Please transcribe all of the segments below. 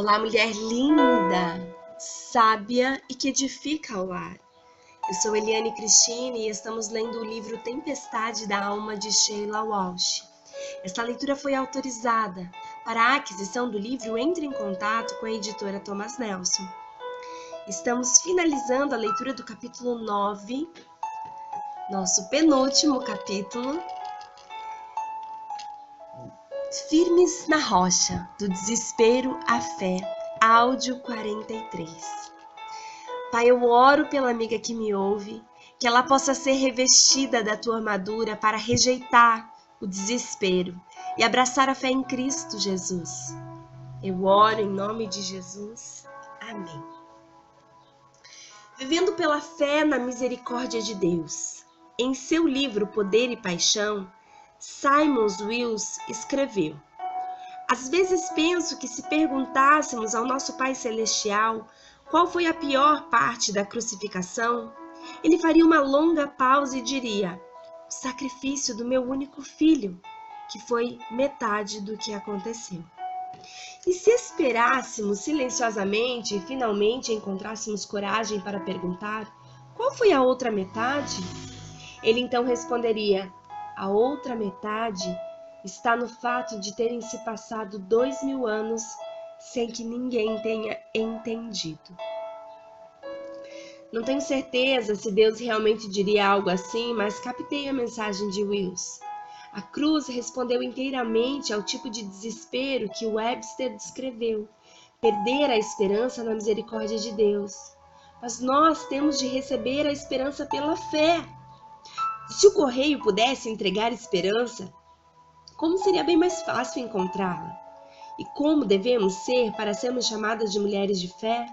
Olá, mulher linda, sábia e que edifica o lar. Eu sou Eliane Cristine e estamos lendo o livro Tempestade da Alma de Sheila Walsh. Esta leitura foi autorizada. Para a aquisição do livro, entre em contato com a editora Thomas Nelson. Estamos finalizando a leitura do capítulo 9, nosso penúltimo capítulo. Firmes na rocha, do desespero à fé, áudio 43. Pai, eu oro pela amiga que me ouve, que ela possa ser revestida da tua armadura para rejeitar o desespero e abraçar a fé em Cristo Jesus. Eu oro em nome de Jesus. Amém. Vivendo pela fé na misericórdia de Deus. Em seu livro Poder e Paixão, Simon Wills escreveu: às vezes penso que se perguntássemos ao nosso Pai Celestial qual foi a pior parte da crucificação, ele faria uma longa pausa e diria: o sacrifício do meu único filho, que foi metade do que aconteceu. E se esperássemos silenciosamente e finalmente encontrássemos coragem para perguntar qual foi a outra metade, ele então responderia: a outra metade está no fato de terem se passado 2000 anos sem que ninguém tenha entendido. Não tenho certeza se Deus realmente diria algo assim, mas captei a mensagem de Wills. A cruz respondeu inteiramente ao tipo de desespero que Webster descreveu, perder a esperança na misericórdia de Deus. Mas nós temos de receber a esperança pela fé. Se o correio pudesse entregar esperança, como seria bem mais fácil encontrá-la? E como devemos ser para sermos chamadas de mulheres de fé?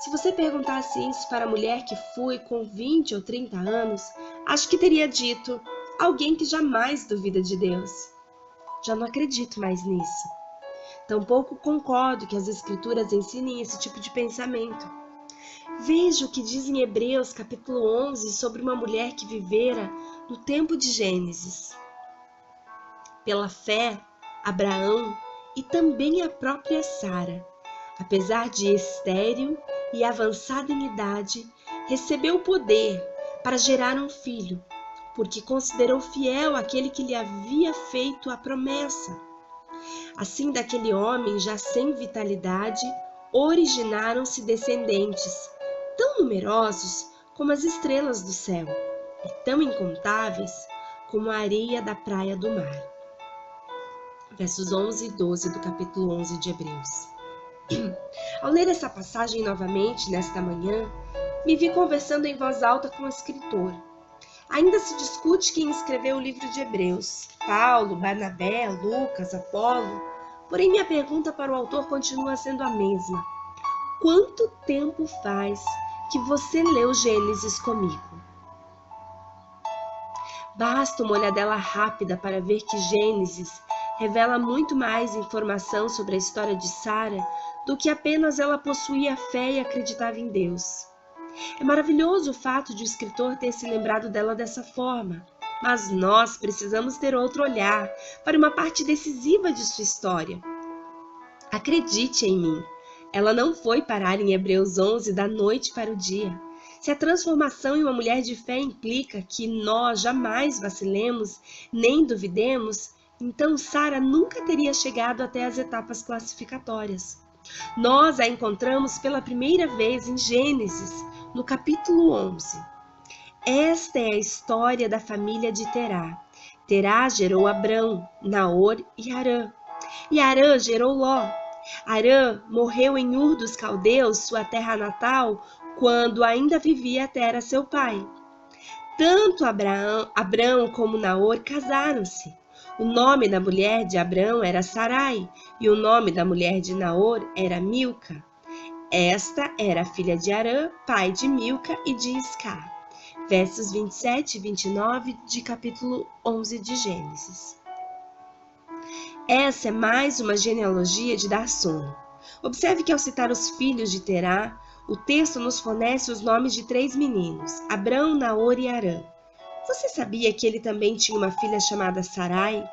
Se você perguntasse isso para a mulher que fui com 20 ou 30 anos, acho que teria dito: alguém que jamais duvida de Deus. Já não acredito mais nisso. Tampouco concordo que as Escrituras ensinem esse tipo de pensamento. Veja o que diz em Hebreus capítulo 11 sobre uma mulher que vivera no tempo de Gênesis. Pela fé, Abraão e também a própria Sara, apesar de estéril e avançada em idade, recebeu o poder para gerar um filho, porque considerou fiel aquele que lhe havia feito a promessa. Assim, daquele homem já sem vitalidade, originaram-se descendentes, tão numerosos como as estrelas do céu, e tão incontáveis como a areia da praia do mar. Versos 11 e 12 do capítulo 11 de Hebreus. Ao ler essa passagem novamente nesta manhã, me vi conversando em voz alta com o escritor. Ainda se discute quem escreveu o livro de Hebreus, Paulo, Barnabé, Lucas, Apolo, porém minha pergunta para o autor continua sendo a mesma. Quanto tempo faz que você leu Gênesis comigo? Basta uma olhadela rápida para ver que Gênesis revela muito mais informação sobre a história de Sara do que apenas ela possuía fé e acreditava em Deus. É maravilhoso o fato de o escritor ter se lembrado dela dessa forma, mas nós precisamos ter outro olhar para uma parte decisiva de sua história. Acredite em mim, ela não foi parar em Hebreus 11 da noite para o dia. Se a transformação em uma mulher de fé implica que nós jamais vacilemos, nem duvidemos, então Sara nunca teria chegado até as etapas classificatórias. Nós a encontramos pela primeira vez em Gênesis, no capítulo 11. Esta é a história da família de Terá. Terá gerou Abrão, Naor e Harã. E Harã gerou Ló. Harã morreu em Ur dos Caldeus, sua terra natal, quando ainda vivia Tera, seu pai. Tanto Abrão como Naor casaram-se. O nome da mulher de Abrão era Sarai, e o nome da mulher de Naor era Milca. Esta era a filha de Harã, pai de Milca e de Isca. Versos 27 e 29 de capítulo 11 de Gênesis. Essa é mais uma genealogia de dar sono. Observe que ao citar os filhos de Terá, o texto nos fornece os nomes de 3 meninos, Abrão, Naor e Harã. Você sabia que ele também tinha uma filha chamada Sarai?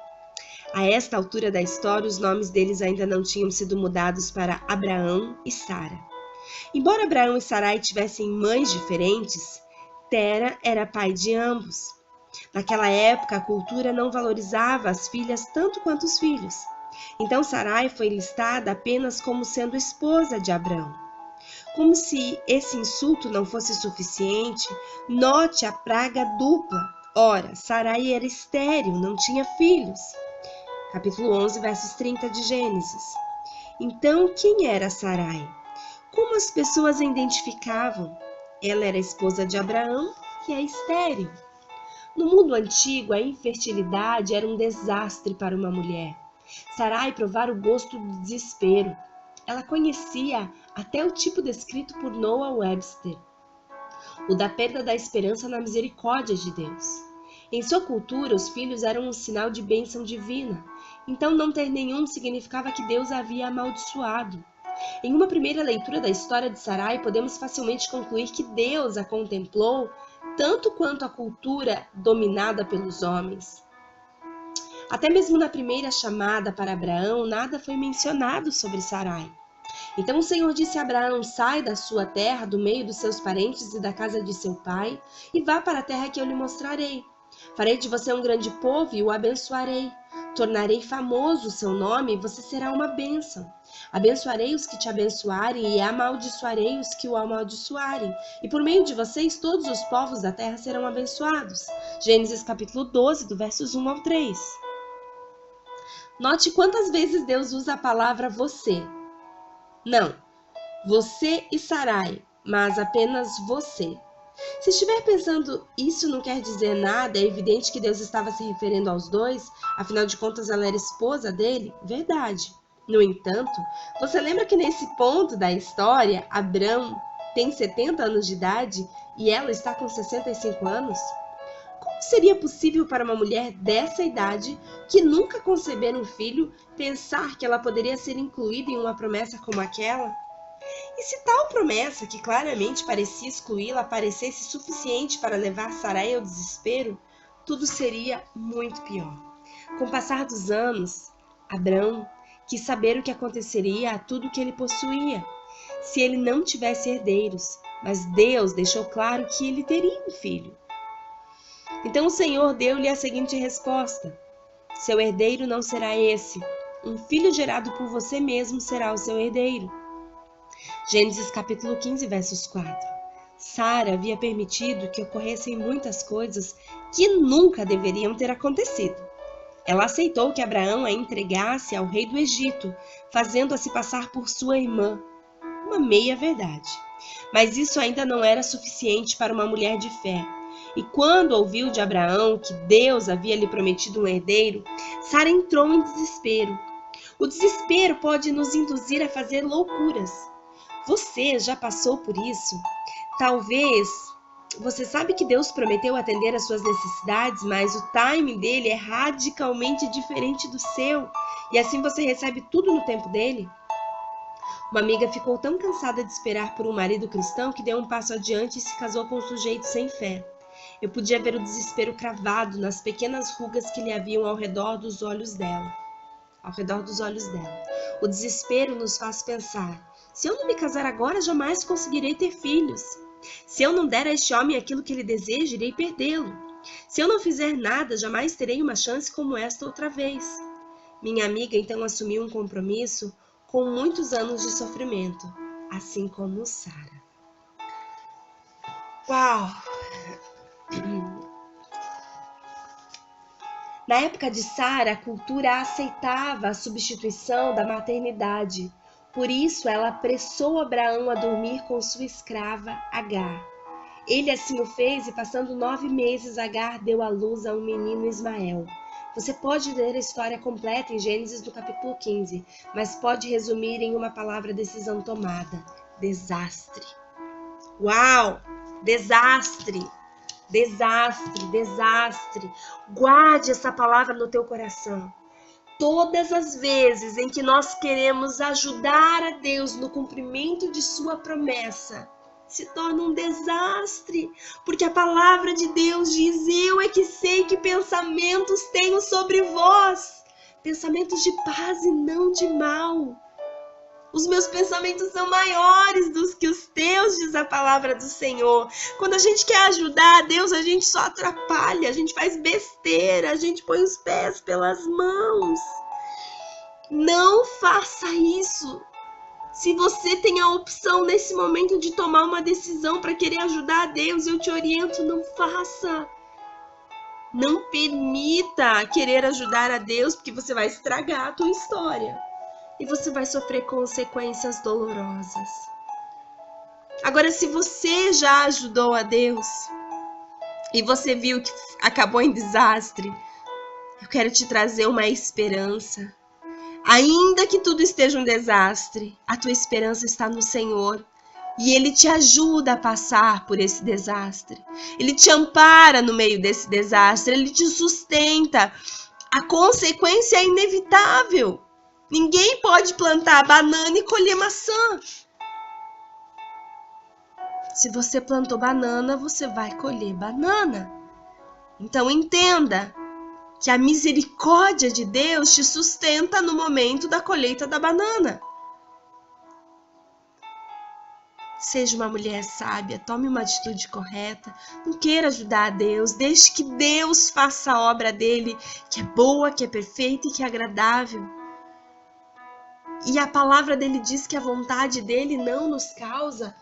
A esta altura da história, os nomes deles ainda não tinham sido mudados para Abraão e Sara. Embora Abraão e Sarai tivessem mães diferentes, Tera era pai de ambos. Naquela época, a cultura não valorizava as filhas tanto quanto os filhos. Então Sarai foi listada apenas como sendo esposa de Abraão. Como se esse insulto não fosse suficiente, note a praga dupla. Ora, Sarai era estéril, não tinha filhos. Capítulo 11, versos 30 de Gênesis. Então, quem era Sarai? Como as pessoas a identificavam? Ela era esposa de Abraão e é estéril. No mundo antigo, a infertilidade era um desastre para uma mulher. Sarai provara o gosto do desespero. Ela conhecia até o tipo descrito por Noah Webster, o da perda da esperança na misericórdia de Deus. Em sua cultura, os filhos eram um sinal de bênção divina, então não ter nenhum significava que Deus a havia amaldiçoado. Em uma primeira leitura da história de Sarai, podemos facilmente concluir que Deus a contemplou tanto quanto a cultura dominada pelos homens. Até mesmo na primeira chamada para Abraão, nada foi mencionado sobre Sarai. Então o Senhor disse a Abraão: sai da sua terra, do meio dos seus parentes e da casa de seu pai, e vá para a terra que eu lhe mostrarei. Farei de você um grande povo e o abençoarei. Tornarei famoso o seu nome e você será uma bênção. Abençoarei os que te abençoarem e amaldiçoarei os que o amaldiçoarem. E por meio de vocês todos os povos da terra serão abençoados. Gênesis capítulo 12, do versos 1 ao 3. Note quantas vezes Deus usa a palavra você. Não, você e Sarai, mas apenas você. Se estiver pensando isso não quer dizer nada, é evidente que Deus estava se referindo aos dois, afinal de contas ela era esposa dele, verdade. No entanto, você lembra que nesse ponto da história, Abrão tem 70 anos de idade e ela está com 65 anos? Como seria possível para uma mulher dessa idade, que nunca concebera um filho, pensar que ela poderia ser incluída em uma promessa como aquela? E se tal promessa, que claramente parecia excluí-la, parecesse suficiente para levar Sarai ao desespero, tudo seria muito pior. Com o passar dos anos, Abrão quis saber o que aconteceria a tudo que ele possuía, se ele não tivesse herdeiros, mas Deus deixou claro que ele teria um filho. Então o Senhor deu-lhe a seguinte resposta: seu herdeiro não será esse, um filho gerado por você mesmo será o seu herdeiro. Gênesis capítulo 15, versos 4. Sara havia permitido que ocorressem muitas coisas que nunca deveriam ter acontecido. Ela aceitou que Abraão a entregasse ao rei do Egito, fazendo-a se passar por sua irmã. Uma meia-verdade. Mas isso ainda não era suficiente para uma mulher de fé. E quando ouviu de Abraão que Deus havia lhe prometido um herdeiro, Sara entrou em desespero. O desespero pode nos induzir a fazer loucuras. Você já passou por isso? Talvez você sabe que Deus prometeu atender às suas necessidades, mas o timing dele é radicalmente diferente do seu, e assim você recebe tudo no tempo dele? Uma amiga ficou tão cansada de esperar por um marido cristão que deu um passo adiante e se casou com um sujeito sem fé. Eu podia ver o desespero cravado nas pequenas rugas que lhe haviam ao redor dos olhos dela. O desespero nos faz pensar: se eu não me casar agora, jamais conseguirei ter filhos. Se eu não der a este homem aquilo que ele deseja, irei perdê-lo. Se eu não fizer nada, jamais terei uma chance como esta outra vez. Minha amiga então assumiu um compromisso com muitos anos de sofrimento, assim como Sara. Uau! Na época de Sara, a cultura aceitava a substituição da maternidade. Por isso, ela apressou Abraão a dormir com sua escrava, Agar. Ele assim o fez e, passando 9 meses, Agar deu à luz a um menino, Ismael. Você pode ler a história completa em Gênesis do capítulo 15, mas pode resumir em uma palavra: decisão tomada. Desastre. Uau! Desastre! Desastre, desastre. Guarde essa palavra no teu coração. Todas as vezes em que nós queremos ajudar a Deus no cumprimento de sua promessa, se torna um desastre, porque a palavra de Deus diz: eu é que sei que pensamentos tenho sobre vós, Pensamentos de paz e não de mal. Os meus pensamentos são maiores do que os teus, diz a palavra do Senhor. Quando a gente quer ajudar a Deus, a gente só atrapalha, a gente faz besteira, a gente põe os pés pelas mãos. Não faça isso. Se você tem a opção nesse momento de tomar uma decisão para querer ajudar a Deus, eu te oriento, não faça. Não permita querer ajudar a Deus, porque você vai estragar a tua história. E você vai sofrer consequências dolorosas. Agora, se você já ajudou a Deus e você viu que acabou em desastre, eu quero te trazer uma esperança. Ainda que tudo esteja um desastre, a tua esperança está no Senhor. E Ele te ajuda a passar por esse desastre. Ele te ampara no meio desse desastre. Ele te sustenta. A consequência é inevitável. Ninguém pode plantar banana e colher maçã. Se você plantou banana, você vai colher banana. Então entenda que a misericórdia de Deus te sustenta no momento da colheita da banana. Seja uma mulher sábia, tome uma atitude correta, não queira ajudar a Deus, deixe que Deus faça a obra dele, que é boa, que é perfeita e que é agradável. E a palavra dele diz que a vontade dele não nos causa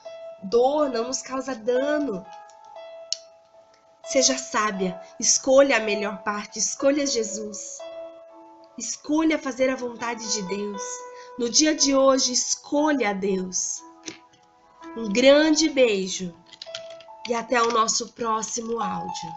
dor, não nos causa dano. Seja sábia, escolha a melhor parte, escolha Jesus. Escolha fazer a vontade de Deus. No dia de hoje, escolha a Deus. Um grande beijo e até o nosso próximo áudio.